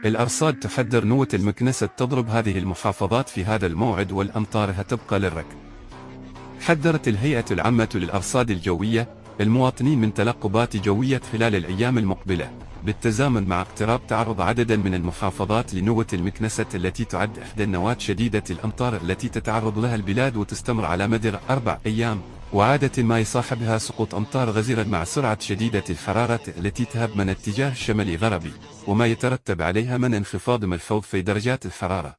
الأرصاد تحذر نوة المكنسة تضرب هذه المحافظات في هذا الموعد والأمطار هتبقى للركب. حذرت الهيئة العامة للأرصاد الجوية المواطنين من تلقبات جوية خلال الأيام المقبلة، بالتزامن مع اقتراب تعرض عدد من المحافظات لنوة المكنسة التي تعد إحدى النواة شديدة الأمطار التي تتعرض لها البلاد وتستمر على مدى 4 أيام، وعادة ما يصاحبها سقوط أمطار غزيرة مع سرعة شديدة الحرارة التي تهب من اتجاه الشمالي غربي، وما يترتب عليها من انخفاض ملحوظ في درجات الحرارة.